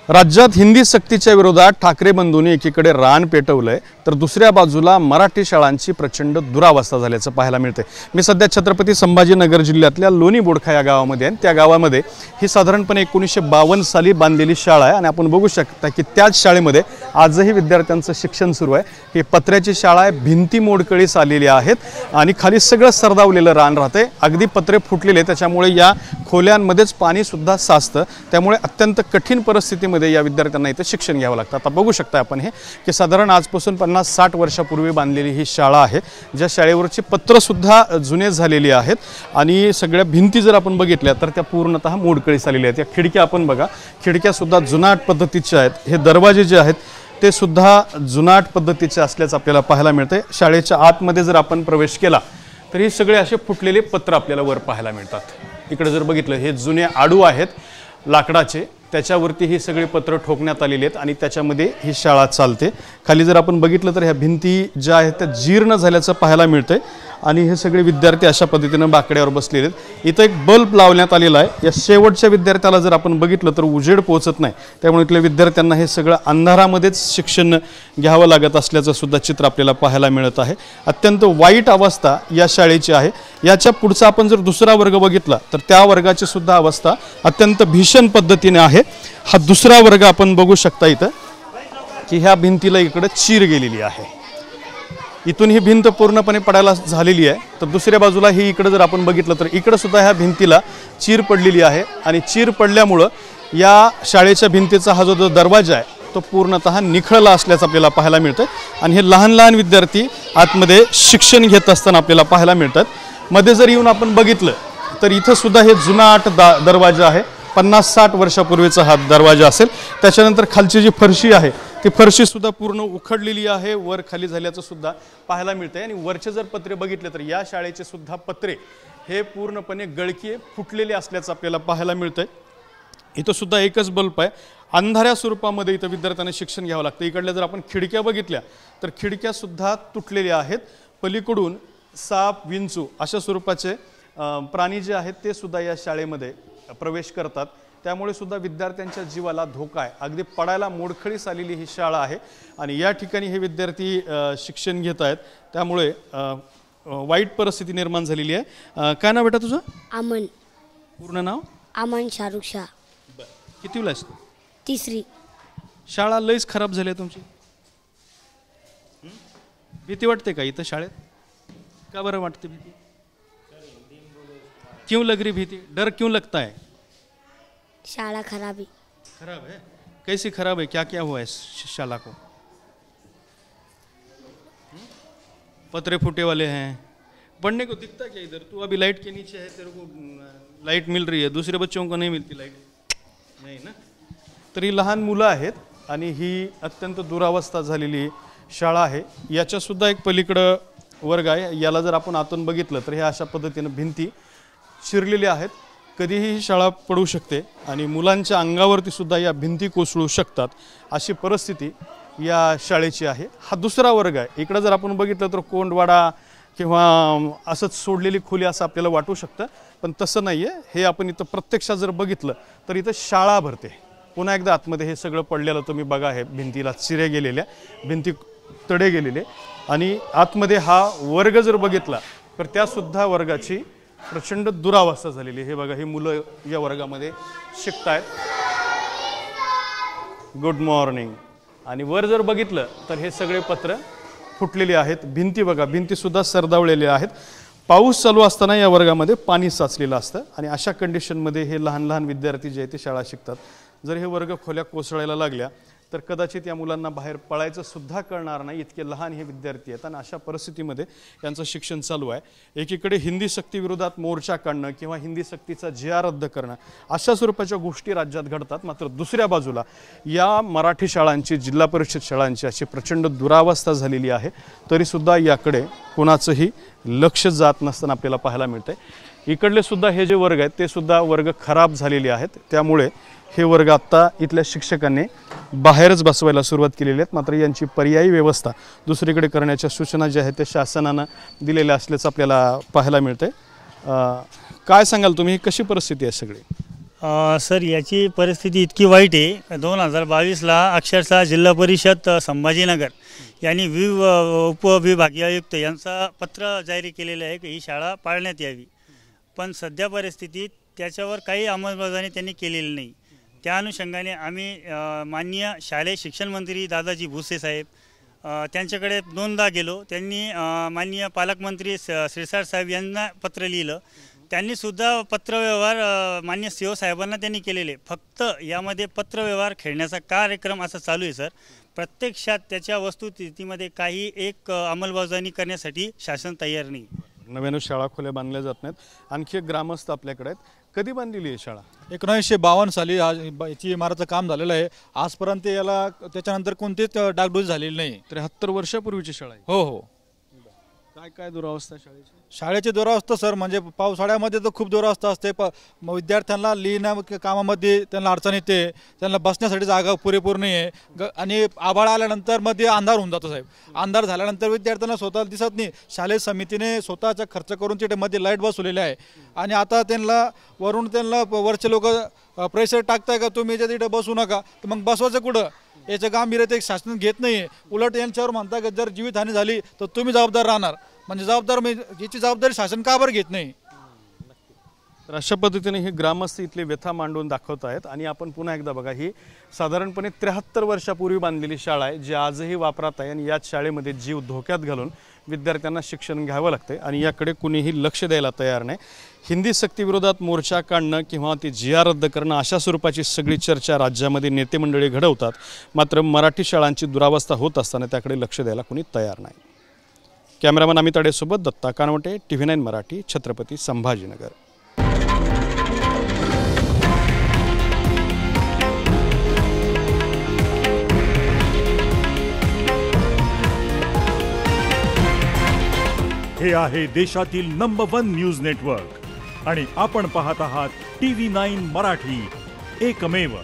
राज्यात हिंदी सक्तीच्या विरोधात ठाकरे बंधूंनी एकीकडे रान पेटवलंय तर दुसऱ्या बाजूला मराठी शाळांची प्रचंड दुरावस्था झाल्याचं पाहायला मिळते। मी सध्या छत्रपती संभाजीनगर जिल्ह्यातल्या लोणी बोडखा या गावामध्ये आहे। त्या गावामध्ये ही साधारणपणे 1952 साली बांधलेली शाळा आहे आणि आपण बघू शकता की त्याच शाळेमध्ये आजही विद्यार्थ्यांचं शिक्षण सुरू आहे। ही पत्र्याची शाळा आहे, भिंती मोडकळीस आलेली आहेत आणि खाली सगळं सरदावलेलं रान राहते, अगदी पत्रे फुटलेले, त्याच्यामुळे या खोल्यांमध्येच पाणी सुद्धा साचतं, त्यामुळे अत्यंत कठीण परिस्थितीमध्ये या विद्यार्थ्यांना इथे शिक्षण घ्यावं लागतं। आता बघू शकता आपण हे की साधारण आजपासून 50-60 वर्षापूर्वी बांधलेली ही शाळा आहे, ज्या शाळेवरची पत्र सुद्धा जुने झालेली आहेत आणि सगळ्या भिंती जर आपण बघितल्या तर त्या पूर्णतः मोडकळीस आलेल्या आहेत। या खिडक्या आपण बघा, खिडक्या सुद्धा जुनाट पद्धतीच्या आहेत, हे दरवाजे जे आहेत ते सुद्धा जुनाट पद्धतीचे असल्याचं आपल्याला पाहायला मिळते। शाळेच्या आतमध्ये जर आपण प्रवेश केला तर हे सगळे असे फुटलेले पत्र आपल्याला वर पाहायला मिळतात। इकडे जर बघितलं हे जुने आडू आहेत लाकडाचे, त्याच्यावरती ही सगळी पत्र ठोकण्यात आलेली आहेत आणि त्याच्यामध्ये ही शाळा चालते। खाली जर आपण बघितलं तर ह्या भिंती ज्या आहेत त्या जीर्ण झाल्याचं पाहायला मिळतंय आणि हे सगळे विद्यार्थी अशा पद्धतीनं बाकड्यावर बसलेले आहेत। इथं एक बल्ब लावण्यात आलेला आहे। या शेवटच्या विद्यार्थ्याला जर आपण बघितलं तर उजेड पोहोचत नाही, त्यामुळे इथल्या विद्यार्थ्यांना हे सगळं अंधारामध्येच शिक्षण घ्यावं लागत असल्याचं सुद्धा चित्र आपल्याला पाहायला मिळत आहे। अत्यंत वाईट अवस्था या शाळेची आहे। याच्या पुढचा आपण जर दुसरा वर्ग बघितला तर त्या वर्गाची सुद्धा अवस्था अत्यंत भीषण पद्धतीने आहे। हा दुसरा वर्ग आपण बघू शकता इथं की ह्या भिंतीला इकडे चीर गेलेली आहे, इथून ही भिंत पूर्णपणे पडायला झालेली आहे। तर दुसऱ्या बाजूला ही इकडे जर आपण बघितलं तर इकडे सुद्धा ह्या भिंतीला चीर पडलेली आहे आणि चीर पडल्यामुळं या शाळेच्या भिंतीचा हा जो दरवाजा आहे तो पूर्णतः निखळला असल्याचं आपल्याला पाहायला मिळतं आणि हे लहान लहान विद्यार्थी आतमध्ये शिक्षण घेत असताना आपल्याला पाहायला मिळतात। मध्ये जर येऊन आपण बघितलं तर इथं सुद्धा हे जुनाट दरवाजा आहे, 50-60 वर्षापूर्वीचा हा दरवाजा असेल। त्याच्यानंतर खालची जी फरशी आहे ती फरशी सुद्धा पूर्ण उखडलेली आहे, वर खाली झाल्याचं सुद्धा पाहायला मिळतंय आणि वरचे जर पत्रे बघितले तर या शाळेचे सुद्धा पत्रे हे पूर्णपणे गळके फुटलेले असल्याचं आपल्याला पाहायला मिळतंय। इथं सुद्धा एकच बल्ब आहे, अंधाऱ्या स्वरूपामध्ये इथं विद्यार्थ्यांना शिक्षण घ्यावं लागतं। इकडल्या जर आपण खिडक्या बघितल्या तर खिडक्या सुद्धा तुटलेल्या आहेत, पलीकडून साप विंचू अशा स्वरूपाचे प्राणी जे आहेत ते सुद्धा या शाळेमध्ये प्रवेश करतात, त्यामुळे सुद्धा विद्यार्थ्यांच्या जीवाला धोका आहे। अगदी पडायला मोडखळीस आलेली ही शाळा आहे आणि या ठिकाणी हे विद्यार्थी शिक्षण घेत आहेत, त्यामुळे वाईट परिस्थिती निर्माण झालेली आहे। काय नाव बेटा तुझं? अमन। पूर्ण नाव? अमन शाहरुख शाह। कितवीला आहेस? तिसरी। शाळा लईच खराब झाली आहे तुमची, भीती वाटते का इथं शाळेत? का बरं वाटते भीती? क्यों लग रही भीती, डर क्यों लगता है? शाला खराब है। कैसी खराब है, क्या क्या हुआ है शाला को? पत्रे फूटे वाले हैं, पढ़ने को दिखता क्या इधर? तू अभी लाइट के नीचे है, तेरे को लाइट मिल रही है, दूसरे बच्चों को नहीं मिलती लाइट, नहीं ना? तर ही लहान मुलं आहेत आणि ही अत्यंत दुरावस्था झालेली शाळा आहे। याच्या सुद्धा एक पलीकडं वर्ग आहे, याला जर आपण आतून बघितलं तर हे अशा पद्धतीनं भिंती चिरलेल्या आहेत। कधीही ही शाळा पडू शकते आणि मुलांच्या अंगावरती सुद्धा या भिंती कोसळू शकतात, अशी परिस्थिती या शाळेची आहे। हा दुसरा वर्ग आहे। इकडे जर आपण बघितलं तर कोंडवाडा किंवा असंच सोडलेली खोली असं आपल्याला वाटू शकतं, पण तसं नाही आहे। हे आपण इथं प्रत्यक्षात जर बघितलं तर इथं शाळा भरते। पुन्हा एकदा आतमध्ये हे सगळं पडलेलं तुम्ही बघा, हे भिंतीला चिरे गेलेल्या, भिंती तडे गेलेले आणि आतमध्ये हा वर्ग जर बघितला तर त्यासुद्धा वर्गाची प्रचंड दुरावस्था झालेली। हे बघा, हे मुलं या वर्गामध्ये शिकतायत। Good morning. आणि वर जर बघितलं तर हे सगळे पत्र फुटलेले आहेत, भिंती बघा, भिंती सुद्धा सरदावलेल्या आहेत। पाऊस चालू असताना या वर्गामध्ये पाणी साचलेलं असतं आणि अशा कंडिशनमध्ये हे लहान लहान विद्यार्थी जे आहेत ते शाळा शिकतात। जर हे वर्ग खोल्या कोसळायला लागल्या तर कदाचित या मुलांना बाहेर पळायचं सुद्धा कळणार नाही, इतके लहान हे विद्यार्थी आहेत आणि अशा परिस्थितीमध्ये यांचं शिक्षण चालू आहे। एकीकडे हिंदी सक्ती विरोधात मोर्चा काढणं किंवा हिंदी सक्तीचा GR रद्द करणं अशा स्वरूपाच्या गोष्टी राज्यात घडतात, मात्र दुसऱ्या बाजूला या मराठी शाळांची, जिल्हा परिषद शाळांची अशी प्रचंड दुरावस्था झालेली आहे, तरीसुद्धा याकडे कोणाचंही लक्ष जात नसताना आपल्याला पाहायला मिळतंय। इकडले सुद्धा हे जे वर्ग आहेत ते सुद्धा वर्ग खराब झालेले आहेत, त्यामुळे हे वर्ग आत्ता इथल्या शिक्षकांनी बाहेरच बसवायला सुरुवात केलेली आहेत, मात्र यांची पर्यायी व्यवस्था दुसरीकडे करण्याच्या सूचना ज्या आहेत त्या शासनानं दिलेल्या असल्याचं आपल्याला पाहायला मिळतंय। काय सांगाल तुम्ही, कशी परिस्थिती आहे सगळी? सर याची परिस्थिती इतकी वाईट आहे 2022ला अक्षरशः जिल्हा परिषद संभाजीनगर यांनी उपविभागीय आयुक्त यांचा पत्र जारी केलेलं आहे की ही शाळा पाळण्यात यावी, पण सध्या परिस्थितीत त्याच्यावर काही अंमलबजावणी त्यांनी केलेली नाही। त्या अनुषंगाने आम्ही माननीय शालेय शिक्षण मंत्री दादाजी भुसे साहेब त्यांच्याकडे 2दा गेलो। त्यांनी माननीय पालकमंत्री श्रीसार साहेब यांना पत्र लिहिलं। त्यांनी सुद्धा पत्रव्यवहार मान्य सीओ साहेबांना त्यांनी केलेले। फक्त यामध्ये पत्रव्यवहार खेळण्याचा कार्यक्रम असा चालू आहे सर। प्रत्यक्षात त्याच्या वस्तुस्थितीमध्ये काही एक अंमलबजावणी करण्यासाठी शासन तयार नाही। नव्यानं शाळा खोल्या बांधल्या जात नाहीत। आणखी एक ग्रामस्थ आपल्याकडे आहेत। कधी बांधलेली आहे शाळा? 1952 साली याची इमारतीचं काम झालेलं आहे। आजपर्यंत याला त्याच्यानंतर कोणतीच डागडुजी झालेली नाही। 73 वर्षापूर्वीची शाळा आहे। हो हो। काय काय दुरावस्था शाळेची? शाळेची दुरावस्था सर म्हणजे पावसाळ्यामध्ये तर खूप दुरावस्था असते। विद्यार्थ्यांना लिहिण्या कामामध्ये त्यांना अडचण येते, त्यांना बसण्यासाठी जागा पुरेपूर नाही आहे आणि आभाळ आल्यानंतर मध्ये अंधार होऊन जातो साहेब। अंधार झाल्यानंतर विद्यार्थ्यांना स्वतःला दिसत नाही। शालेय समितीने स्वतःचा खर्च करून तिथे मध्ये लाईट बसवलेली आहे आणि आता त्यांना वरून वरचे लोक प्रेशर टाकताय का तुम्ही तिथे बसू नका, तर मग बसवायचं कुठं? याचं गांभीर्य ते शासन घेत नाही। उलट यांच्यावर म्हणता की जर जीवितहानी झाली तर तुम्ही जबाबदार राहणार, म्हणजे याची जबाबदारी शासन का बरं घेत नाही? तर अशा पद्धतीने ही ग्रामस्थ इथले व्यथा मांडून दाखवत आहेत। आणि आपण पुन्हा एकदा बघा, ही साधारणपणे 73 वर्षापूर्वी बांधलेली शाळा आहे जी आजही वापरात आहे आणि याच शाळेमध्ये जीव धोक्यात घालून विद्यार्थ्यांना शिक्षण घ्यावं लागते आणि याकडे कुणीही लक्ष द्यायला तयार नाही। हिंदी सक्तीविरोधात मोर्चा काढणं किंवा ती GR रद्द करणं अशा स्वरूपाची सगळी चर्चा राज्यामध्ये नेते मंडळी घडवतात, मात्र मराठी शाळांची दुरावस्था होत असताना त्याकडे लक्ष द्यायला कुणी तयार नाही। कॅमेरामन अमित अडेसोबत दत्ता कानवटे, TV9 मराठी, छत्रपती संभाजीनगर। हे आहे देशातील नंबर 1 न्यूज नेटवर्क आणि आपण पाहत आहात TV9 मराठी, एकमेव।